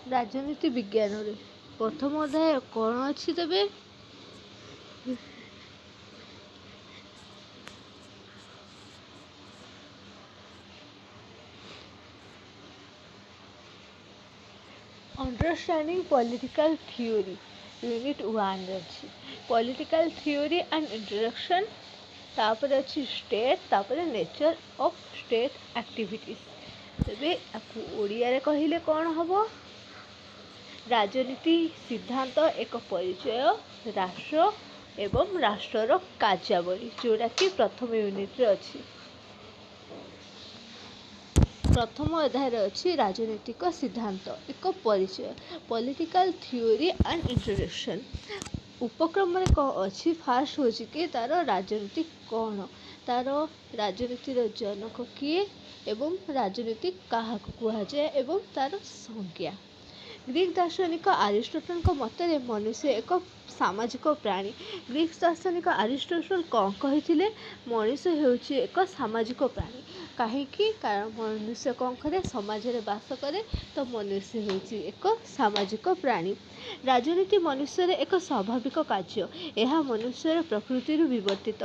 ରାଜନୀତି ବିଜ୍ଞାନରେ ପ୍ରଥମ ଅଧ୍ୟାୟ କ'ଣ ଅଛି ତେବେ? ଅଣ୍ଡରଷ୍ଟାଣ୍ଡିଂ ପଲିଟିକାଲ ଥିଓରି ୟୁନିଟ୍ 1 ଅଛି। ପଲିଟିକାଲ ଥିଓରି ଆଣ୍ଡ ଇଣ୍ଟ୍ରୋଡକ୍ସନ୍, ତାପରେ ଅଛି ଷ୍ଟେଟ୍, ତାପରେ ନେଚର ଅଫ୍ ଷ୍ଟେଟ୍ ଆକ୍ଟିଭିଟିଜ୍। ତେବେ ଆକୁ ଓଡ଼ିଆରେ କହିଲେ କ'ଣ ହେବ? ରାଜନୀତି ସିଦ୍ଧାନ୍ତ ଏକ ପରିଚୟ, ରାଷ୍ଟ୍ର ଏବଂ ରାଷ୍ଟ୍ରର କାର୍ଯ୍ୟାବଳୀ, ଯେଉଁଟାକି ପ୍ରଥମ ୟୁନିଟ୍ରେ ଅଛି। ପ୍ରଥମ ଅଧ୍ୟାୟରେ ଅଛି ରାଜନୈତିକ ସିଦ୍ଧାନ୍ତ ଏକ ପରିଚୟ, ପଲିଟିକାଲ ଥିଓରି ଆଣ୍ଡ ଇଣ୍ଟ୍ରୋଡକ୍ସନ୍। ଉପକ୍ରମରେ କ'ଣ ଅଛି? ଫାର୍ଷ୍ଟ ହେଉଛି କି ତା'ର ରାଜନୀତି କ'ଣ, ତା'ର ରାଜନୀତିର ଜନକ କିଏ ଏବଂ ରାଜନୀତି କାହାକୁ କୁହାଯାଏ ଏବଂ ତା'ର ସଂଜ୍ଞା। ଗ୍ରୀକ୍ ଦାର୍ଶନିକ ଆରିଷ୍ଟଟଲଙ୍କ ମତରେ ମନୁଷ୍ୟ ଏକ ସାମାଜିକ ପ୍ରାଣୀ। ଗ୍ରୀକ୍ ଦାର୍ଶନିକ ଆରିଷ୍ଟଟଲ କ'ଣ କହିଥିଲେ? ମଣିଷ ହେଉଛି ଏକ ସାମାଜିକ ପ୍ରାଣୀ। କାହିଁକି? କାରଣ ମନୁଷ୍ୟ କ'ଣ କରେ? ସମାଜରେ ବାସ କରେ, ତ ମନୁଷ୍ୟ ହେଉଛି ଏକ ସାମାଜିକ ପ୍ରାଣୀ। ରାଜନୀତି ମନୁଷ୍ୟର ଏକ ସ୍ୱାଭାବିକ କାର୍ଯ୍ୟ, ଏହା ମନୁଷ୍ୟର ପ୍ରକୃତିରୁ ବିବର୍ତ୍ତିତ।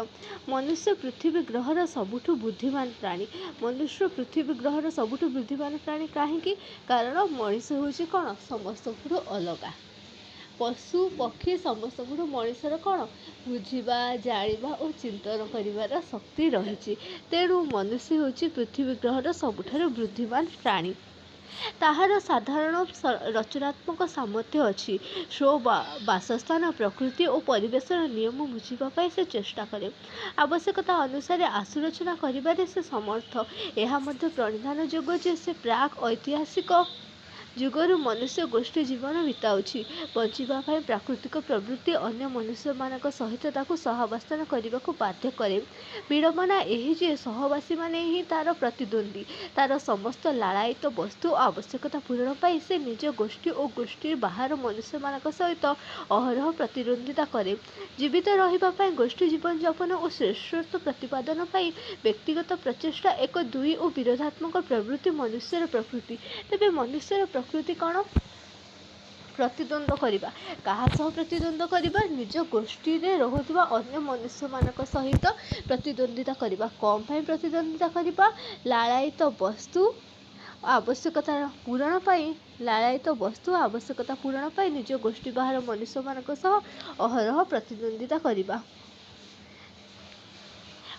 ମନୁଷ୍ୟ ପୃଥିବୀ ଗ୍ରହର ସବୁଠୁ ବୁଦ୍ଧିମାନ ପ୍ରାଣୀ। ମନୁଷ୍ୟ ପୃଥିବୀ ଗ୍ରହର ସବୁଠୁ ବୁଦ୍ଧିମାନ ପ୍ରାଣୀ କାହିଁକି? କାରଣ ମଣିଷ ହେଉଛି କ'ଣ? ସମସ୍ତଙ୍କଠୁ ଅଲଗା। ପଶୁ ପକ୍ଷୀ ସମସ୍ତଙ୍କଠୁ ମଣିଷର କ'ଣ? ବୁଝିବା, ଜାଣିବା ଓ ଚିନ୍ତନ କରିବାର ଶକ୍ତି ରହିଛି। ତେଣୁ ମନୁଷ୍ୟ ହେଉଛି ପୃଥିବୀ ଗ୍ରହର ସବୁଠାରୁ ବୁଦ୍ଧିମାନ ପ୍ରାଣୀ। ତାହାର ସାଧାରଣ ରଚନାତ୍ମକ ସାମର୍ଥ୍ୟ ଅଛି। ବାସସ୍ଥାନ, ପ୍ରକୃତି ଓ ପରିବେଶର ନିୟମ ବୁଝିବା ପାଇଁ ସେ ଚେଷ୍ଟା କରେ। ଆବଶ୍ୟକତା ଅନୁସାରେ ଆଶୁ ରଚନା କରିବାରେ ସେ ସମର୍ଥ। ଏହା ମଧ୍ୟ ପ୍ରଣିଧାନ ଯୋଗ୍ୟ ଯେ ସେ ପ୍ରାକ୍ ଐତିହାସିକ ଯୁଗରୁ ମନୁଷ୍ୟ ଗୋଷ୍ଠୀ ଜୀବନ ବିତାଉଛି। ବଞ୍ଚିବା ପାଇଁ ପ୍ରାକୃତିକ ପ୍ରବୃତ୍ତି ଅନ୍ୟ ମନୁଷ୍ୟମାନଙ୍କ ସହିତ ତାକୁ ସହାବସ୍ଥାନ କରିବାକୁ ବାଧ୍ୟ କରେ। ବିଡ଼ମ୍ବନା ଏହି ଯେ ସହବାସୀମାନେ ହିଁ ତା'ର ପ୍ରତିଦ୍ୱନ୍ଦ୍ୱୀ। ତା'ର ସମସ୍ତ ଲାଳାୟିତ ବସ୍ତୁ ଓ ଆବଶ୍ୟକତା ପୂରଣ ପାଇଁ ସେ ନିଜ ଗୋଷ୍ଠୀ ଓ ଗୋଷ୍ଠୀ ବାହାର ମନୁଷ୍ୟମାନଙ୍କ ସହିତ ଅହରହ ପ୍ରତିଦ୍ୱନ୍ଦ୍ୱିତା କରେ। ଜୀବିତ ରହିବା ପାଇଁ, ଗୋଷ୍ଠୀ ଜୀବନଯାପନ ଓ ଶ୍ରେଷ୍ଠତ୍ୱ ପ୍ରତିପାଦନ ପାଇଁ ବ୍ୟକ୍ତିଗତ ପ୍ରଚେଷ୍ଟା ଏକ ଦୁଇ ଓ ବିରୋଧାତ୍ମକ ପ୍ରବୃତ୍ତି ମନୁଷ୍ୟର ପ୍ରକୃତି। ତେବେ ମନୁଷ୍ୟର ପ୍ରକୃତି କ'ଣ? ପ୍ରତିଦ୍ୱନ୍ଦ୍ୱ କରିବା। କାହା ସହ ପ୍ରତିଦ୍ୱନ୍ଦ୍ୱ କରିବା? ନିଜ ଗୋଷ୍ଠୀରେ ରହୁଥିବା ଅନ୍ୟ ମନୁଷ୍ୟମାନଙ୍କ ସହିତ ପ୍ରତିଦ୍ୱନ୍ଦ୍ୱିତା କରିବା। କ'ଣ ପାଇଁ ପ୍ରତିଦ୍ୱନ୍ଦ୍ୱିତା କରିବା? ଲାଳାୟିତ ବସ୍ତୁ ଆବଶ୍ୟକତା ପୂରଣ ପାଇଁ। ଲାଳାୟିତ ବସ୍ତୁ ଆବଶ୍ୟକତା ପୂରଣ ପାଇଁ ନିଜ ଗୋଷ୍ଠୀ ବାହାର ମନୁଷ୍ୟମାନଙ୍କ ସହ ଅହରହ ପ୍ରତିଦ୍ୱନ୍ଦ୍ୱିତା କରିବା।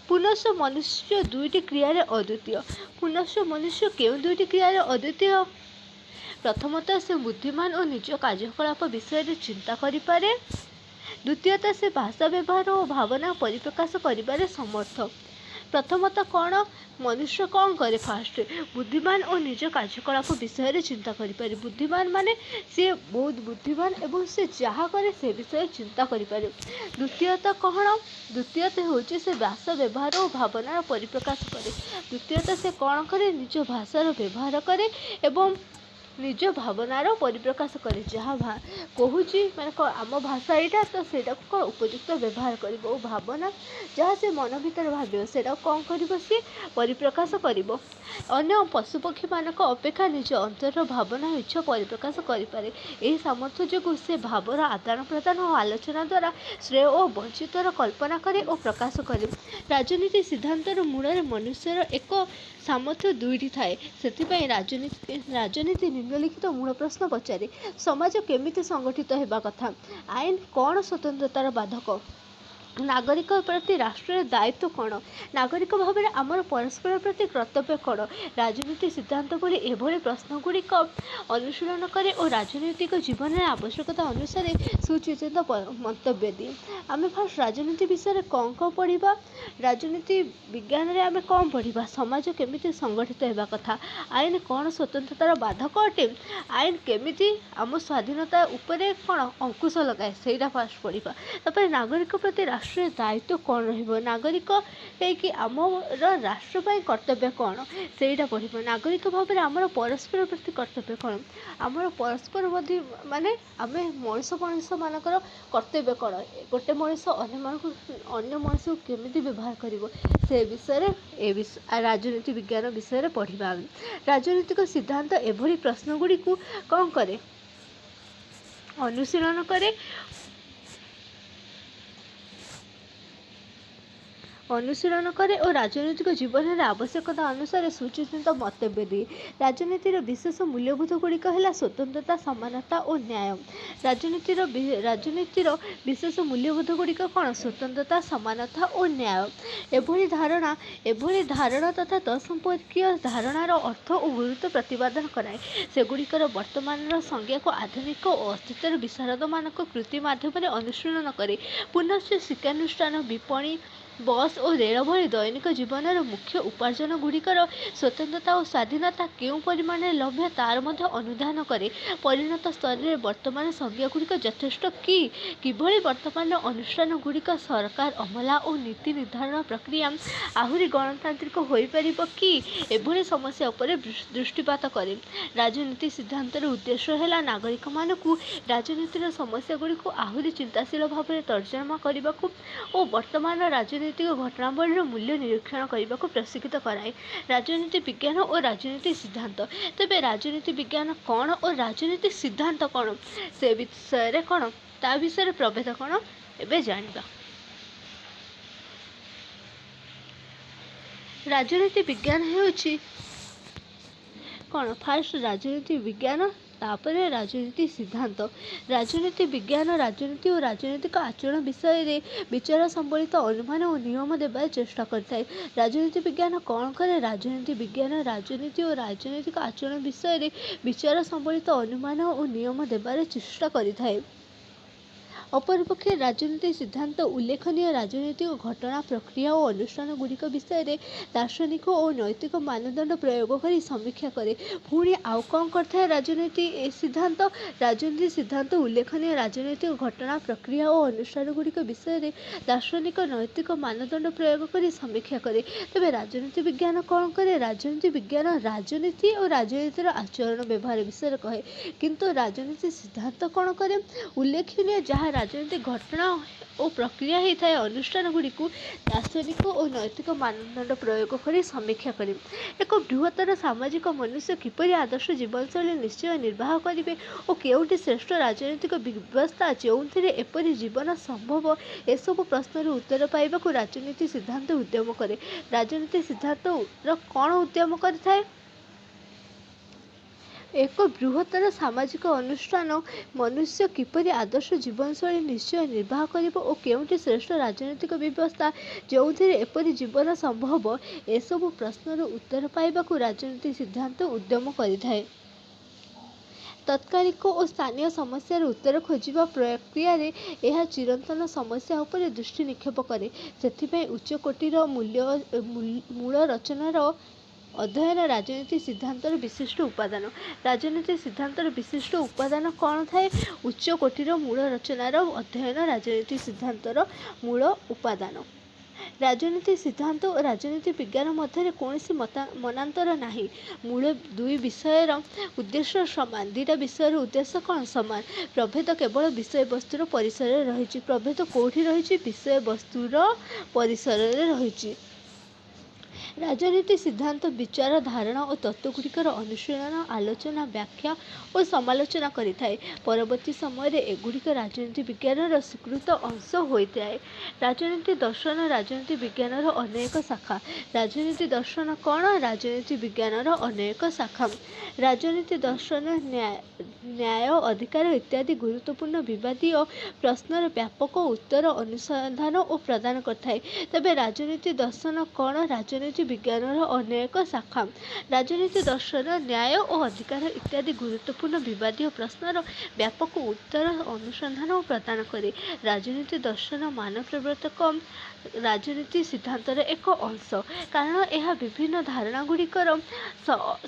ପୁନଶ୍ଚ ମନୁଷ୍ୟ ଦୁଇଟି କ୍ରିୟାରେ ଅଦ୍ୱିତୀୟ। ପୁନଶ୍ଚ ମନୁଷ୍ୟ କେଉଁ ଦୁଇଟି କ୍ରିୟାରେ ଅଦ୍ୱିତୀୟ? ପ୍ରଥମତଃ ସେ ବୁଦ୍ଧିମାନ ଓ ନିଜ କାର୍ଯ୍ୟକଳାପ ବିଷୟରେ ଚିନ୍ତା କରିପାରେ। ଦ୍ୱିତୀୟତଃ ସେ ଭାଷା ବ୍ୟବହାର ଓ ଭାବନା ପରିପ୍ରକାଶ କରିବାରେ ସମର୍ଥ। ପ୍ରଥମତଃ କ'ଣ? ମନୁଷ୍ୟ କ'ଣ କରେ? ଫାଷ୍ଟ ବୁଦ୍ଧିମାନ ଓ ନିଜ କାର୍ଯ୍ୟକଳାପ ବିଷୟରେ ଚିନ୍ତା କରିପାରେ। ବୁଦ୍ଧିମାନ ମାନେ ସିଏ ବହୁତ ବୁଦ୍ଧିମାନ ଏବଂ ସେ ଯାହା କରେ ସେ ବିଷୟରେ ଚିନ୍ତା କରିପାରେ। ଦ୍ୱିତୀୟତଃ କ'ଣ? ଦ୍ୱିତୀୟତଃ ହେଉଛି ସେ ଭାଷା ବ୍ୟବହାର ଓ ଭାବନାର ପରିପ୍ରକାଶ କରେ। ଦ୍ୱିତୀୟତଃ ସେ କ'ଣ କରେ? ନିଜ ଭାଷାର ବ୍ୟବହାର କରେ ଏବଂ ନିଜ ଭାବନାର ପରିପ୍ରକାଶ କରେ। ଯାହା କହୁଛି ମାନେ ଆମ ଭାଷା ଏଇଟା, ତ ସେଇଟାକୁ କ'ଣ ଉପଯୁକ୍ତ ବ୍ୟବହାର କରିବ ଓ ଭାବନା ଯାହା ସେ ମନ ଭିତରେ ଭାବିବ ସେଇଟାକୁ କ'ଣ କରିବ? ସିଏ ପରିପ୍ରକାଶ କରିବ। ଅନ୍ୟ ପଶୁପକ୍ଷୀମାନଙ୍କ ଅପେକ୍ଷା ନିଜ ଅନ୍ତରର ଭାବନା ଓ ଇଚ୍ଛା ପରିପ୍ରକାଶ କରିପାରେ। ଏହି ସାମର୍ଥ୍ୟ ଯୋଗୁଁ ସେ ଭାବର ଆଦାନ ପ୍ରଦାନ ଓ ଆଲୋଚନା ଦ୍ୱାରା ଶ୍ରେୟ ଓ ବଞ୍ଚିତର କଳ୍ପନା କରେ ଓ ପ୍ରକାଶ କରେ। ରାଜନୀତି ସିଦ୍ଧାନ୍ତର ମୂଳରେ ମନୁଷ୍ୟର ଏକ ସାମର୍ଥ୍ୟ ଦୁଇଟି ଥାଏ। ସେଥିପାଇଁ ରାଜନୀତି ନିମ୍ନଲିଖିତ ମୂଳ ପ୍ରଶ୍ନ ପଚାରେ। ସମାଜ କେମିତି ସଂଗଠିତ ହେବା କଥା? ଆଇନ କ'ଣ ସ୍ୱତନ୍ତ୍ରତାର ବାଧକ? ନାଗରିକ ପ୍ରତି ରାଷ୍ଟ୍ରର ଦାୟିତ୍ୱ କ'ଣ? ନାଗରିକ ଭାବରେ ଆମର ପରସ୍ପର ପ୍ରତି କର୍ତ୍ତବ୍ୟ କ'ଣ? ରାଜନୀତି ସିଦ୍ଧାନ୍ତ ଭଳି ଏଭଳି ପ୍ରଶ୍ନଗୁଡ଼ିକ ଅନୁଶୀଳନ କରେ ଓ ରାଜନୈତିକ ଜୀବନରେ ଆବଶ୍ୟକତା ଅନୁସାରେ ସୁଚିନ୍ତିତ ମନ୍ତବ୍ୟ ଦିଏ। ଆମେ ଫାଷ୍ଟ ରାଜନୀତି ବିଷୟରେ କ'ଣ ପଢ଼ିବା? ରାଜନୀତି ବିଜ୍ଞାନରେ ଆମେ କ'ଣ ପଢ଼ିବା? ସମାଜ କେମିତି ସଂଗଠିତ ହେବା କଥା? ଆଇନ କ'ଣ ସ୍ୱତନ୍ତ୍ରତାର ବାଧକ ଅଟେ? ଆଇନ କେମିତି ଆମ ସ୍ୱାଧୀନତା ଉପରେ କ'ଣ ଅଙ୍କୁଶ ଲଗାଏ? ସେଇଟା ଫାଷ୍ଟ ପଢ଼ିବା। ତାପରେ ନାଗରିକ ପ୍ରତି ରାଷ୍ଟ୍ର राष्ट्र दायित्व कौन रहिबो नागरिक कि आमर राष्ट्र ପାଇଁ कर्तव्य कौन ସେଇଟା ପଢ଼ିବ। नागरिक भाव में आमर परस्पर प्रति कर्तव्य कौन आमर परस्पर मध्य माने आमे मनीष मनीष मानकर कर्तव्य कौन गोटे मनीष अन्य मनीष को केमिति व्यवहार करिवो से विषय राजनीति विज्ञान विषय पढ़िबा। राजनीतिक सिद्धांत एभली प्रश्न गुड़ी को कौन करे अनुशीलन करे और राजनीतिक जीवन आवश्यकता अनुसार सुचिंतित मतव्य दिए। राजनीतिर विशेष मूल्यबोध गुड़िक है स्वतंत्रता समानता और न्याय। राजनीतिर विशेष मूल्यबोध गुड़िक कौन स्वतंत्रता समानता और न्याय। एभली धारणा तथा तत्संपर्कीय धारणार अर्थ और गुरुत्व प्रतिपादन कराए। सेगुड़िकर वर्तमान संज्ञा को आधुनिक और अस्तित्वर विशारद मानक कृति माध्यम अनुशीलन करे। पुनश्च शिक्षानुष्ठान विपणी बस और रेल भली दैनिक जीवन मुख्य उपार्जन गुड़िकर स्वतंत्रता और स्वाधीनता केउं परिमाण लभ्य तार मध्य अनुधान करे। परिणत स्तर में वर्तमान संज्ञा गुड़िक यथेष्ट किभली वर्तमान अनुष्ठान गुड़िक सरकार अमला और नीति निर्धारण प्रक्रिया आहुरी गणतांत्रिक हो पारिबो कि एभली समस्या उपर दृष्टिपात करे। राजनीति सिद्धांतर उद्देश्य है नागरिक मानकु राजनीतिर समस्या गुड़िक आहुरी चिंताशील भाव में तर्जमा करने और वर्तमान राजनीतिक घटनावलीर मूल्य निरीक्षण करने को प्रशिक्षित कराए। राजनीति विज्ञान और राजनीति सिद्धांत तेबे राजनीति विज्ञान कौन और राजनीति सिद्धांत कौन से विषय कौन ता विषय प्रभेद कौन एबे जानिबा। राजनीति विज्ञान हेउछि कौन फास्ट राजनीति विज्ञान तापरे राजनीति सिद्धांत। राजनीति विज्ञान राजनीति और राजनीतिक आचरण विषय रे विचार संबलित अनुमान और नियम देवार चेष्टा करता है। राजनीति विज्ञान कौन करे राजनीति विज्ञान राजनीति और राजनीतिक आचरण विषय रे विचार संबलित अनुमान और नियम देवार चेष्टा करता है। अपरपक्षे राजनीति सिद्धांत उल्लेखनीय राजनीतिक घटना प्रक्रिया और अनुष्ठान गुड़िक विषय में दार्शनिक और नैतिक मानदंड प्रयोग कर समीक्षा करे। पुणी आउ कौन करता है राजनीति सिद्धांत उल्लेखनीय राजनीतिक घटना प्रक्रिया और अनुष्ठान गुड़िक विषय में दार्शनिक नैतिक मानदंड प्रयोग कर समीक्षा करे। तेज राजनीति विज्ञान कौन करे राजनीति विज्ञान राजनीति और राजनीतिर आचरण व्यवहार विषय कहे। किंतु राजनीति सिद्धांत कौन करे उल्लेखनीय जहाँ राजनीतिक घटना और प्रक्रिया ही थाए अनुष्ठान गुड़ी को दार्शनिक और नैतिक मानदंड प्रयोग कर समीक्षा करें। एक बृहत्तर सामाजिक मनुष्य किपरि आदर्श जीवनशैली निश्चय निर्वाह करेंगे और केउटी श्रेष्ठ राजनीतिक व्यवस्था जो एपरी जीवन संभव एसबू प्रश्नर उत्तर पाइबा राजनीति सिद्धांत उद्यम करे। राजनीति सिद्धांत कौन उद्यम करे एक बृहत्तर सामाजिक अनुष्ठान मनुष्य किपरि आदर्श जीवनशैली निश्चय निर्वाह करिबो और केउटी श्रेष्ठ राजनीतिक व्यवस्था जो एपरी जीवन संभव एसबू प्रश्नर उत्तर पाइबाकु राजनीति सिद्धांत उद्यम करिथाए। तत्कालिक और स्थानीय समस्यार उत्तर खोजिबा प्रक्रिया रे यह चिरंतन समस्या उपर दृष्टि निक्षेप करे। सेथिपई उच्च कोटिर मूल रचनार अध्ययन राजनीति सिद्धांतर विशिष्ट उपादान। राजनीति सिद्धांतर विशिष्ट उपादान कौन थाए उच्च कोटिर मूल रचनार अध्ययन राजनीति सिद्धांतर मूल उपादान। राजनीति सिद्धांत और राजनीति विज्ञान मध्य कौन मनांतर नहीं। मूल दुई विषयर उद्देश्य समान दुईटा विषयर उद्देश्य कौन समान प्रभेद केवल विषय वस्तुर परिसर रही। प्रभेद कौटी रही विषय वस्तुर परिसर रही। राजनीति सिद्धांत विचार धारणा और तत्वगुड़िकर अनुशीलन आलोचना व्याख्या और समालोचना करिथाए। परवर्ती समय रे एगुड़िक राजनीति विज्ञान स्वीकृत अंश होता है। राजनीति दर्शन राजनीति विज्ञान अनेक शाखा। राजनीति दर्शन कौन राजनीति विज्ञान अनेक शाखा। राजनीति दर्शन न्याय अधिकार इत्यादि गुरुत्वपूर्ण विवादीय प्रश्नर व्यापक उत्तर अनुसंधान और प्रदान करता है। तबे राजनीति दर्शन कौन राजनीति विज्ञानर अन्य एक शाखा। राजनीति दर्शन न्याय और अधिकार इत्यादि गुरुत्वपूर्ण विवादीय प्रश्नर व्यापक उत्तर अनुसंधान और प्रदान करे। राजनीति दर्शन मानव प्रवर्तक राजनीति सिद्धांतर एक अंश, कारण यह विभिन्न धारणा गुड़िकर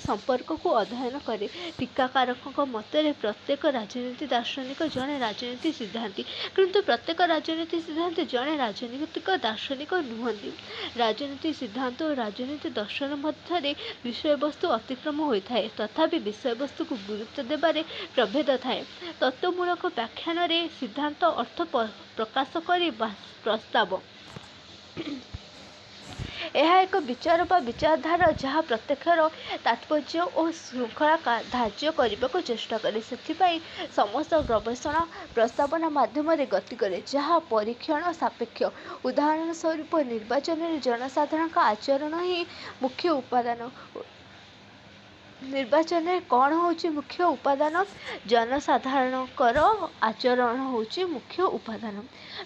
संपर्क को अध्ययन करे। टीकाकारक मतरे प्रत्येक राजनीति दार्शनिक जड़े राजनीति सिद्धांती, किंतु प्रत्येक राजनीति सिद्धांत जड़े राजनीतिक दार्शनिक नुहति। राजनीति सिद्धांत और राजनीति दर्शन मध्य विषयवस्तु अतिक्रम होता है, तथापि विषयवस्तु को गुरुत्व देबारे प्रभेद थाए। तत्वमूलक व्याख्यान रे सिद्धांत अर्थ प्रकाश करी प्रस्ताव यह एक विचार बा विचारधारा जहाँ प्रत्यक्षर तात्पर्य और श्रृंखला धार्य करने को चेष्टा करे। सेथिपाई समस्त गवेषणा प्रस्तावना माध्यम गति करे जहाँ परीक्षण सापेक्ष। उदाहरण स्वरूप निर्वाचन में जनसाधारण आचरण ही मुख्य उपादान। निर्वाचन में कौन होची मुख्य उपादान? जनसाधारणकर आचरण होची मुख्य उपादान।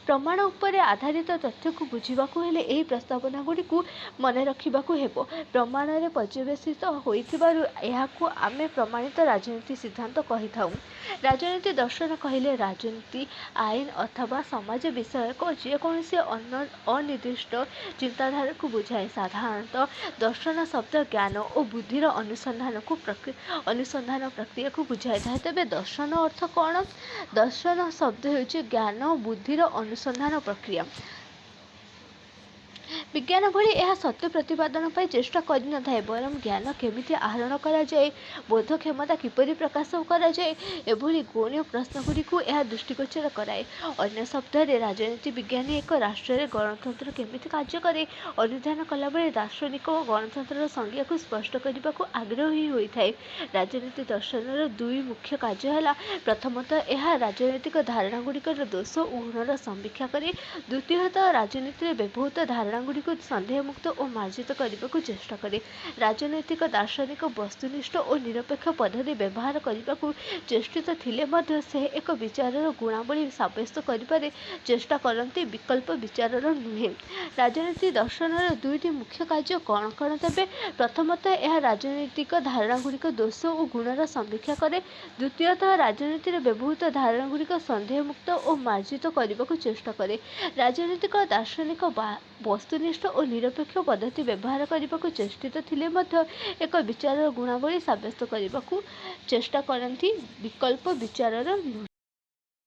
प्रमाण उपर आधारित तथ्य को बुझाक हेले यही प्रस्तावना गुड़ी को मन रखा हेब। प्रमाण में पर्यवेसित होइथिबारु आमे प्रमाणित राजनीति सिद्धांत कही थाउ। राजनीति दर्शन कहले राजनीति आईन अथवा समाज विषयक जेकोसी अनिर्दिष्ट चिंताधारा को बुझाए। साधारणतः दर्शन शब्द ज्ञान और बुद्धिर अनुसंधान प्रक्रिया को बुझाई था। तेज दर्शन अर्थ कौन? दर्शन शब्द होची ज्ञान और बुद्धिर अनुसंधान प्रक्रिया। विज्ञान भली यह सत्य प्रतिपादन पर चेष्टा करि न थाए, बरं ज्ञान केमिति आहरण करा जाए, बोध क्षमता किपरि प्रकाश करा जाए, एभली गौण प्रश्नगुड़ी को यह दृष्टिगोचर कराए। अन्य शब्द राजनीति विज्ञानी एक राष्ट्र में गणतंत्र केमिति कार्य करे अनुधान कला बेले दार्शनिक और गणतंत्र संज्ञा को स्पष्ट करने को आग्रही होता है। राजनीति दर्शन दुई मुख्य कार्य है। प्रथमतः यह राजनीतिक धारणा गुड़िकर दोष और गुणर समीक्षा करे। द्वितीयतः राजनीति में व्यवहृत धारणा गुड़ी को संदेह मुक्त और मार्जित करने को चेष्टा करे। राजनैतिक दार्शनिक वस्तुनिष्ठ और निरपेक्ष पद्धति व्यवहार करने को चेष्टित थिले मध्य से एक विचारर गुणावली साब्यस्त करिबारे चेष्टा करती, विकल्प विचारर नुहे। राजनीति दर्शन दुईटी मुख्य कार्य कौन कौन? तेबे प्रथमतः यह राजनीतिक धारणा गुड़िक दोष और गुणर समीक्षा करे। द्वितीयतः राजनीति में व्यवहृत धारणा गुड़िक संदेह मुक्त और मार्जित करने को चेष्टा करे। राजनीतिक दार्शनिक वस्तुनिष्ठ और निरपेक्ष पद्धति व्यवहार करने को चेष्टित थिले मध्य एक विचारर गुणावली साब्यस्त करने को चेष्टा करती, विकल्प विचारर नुहे।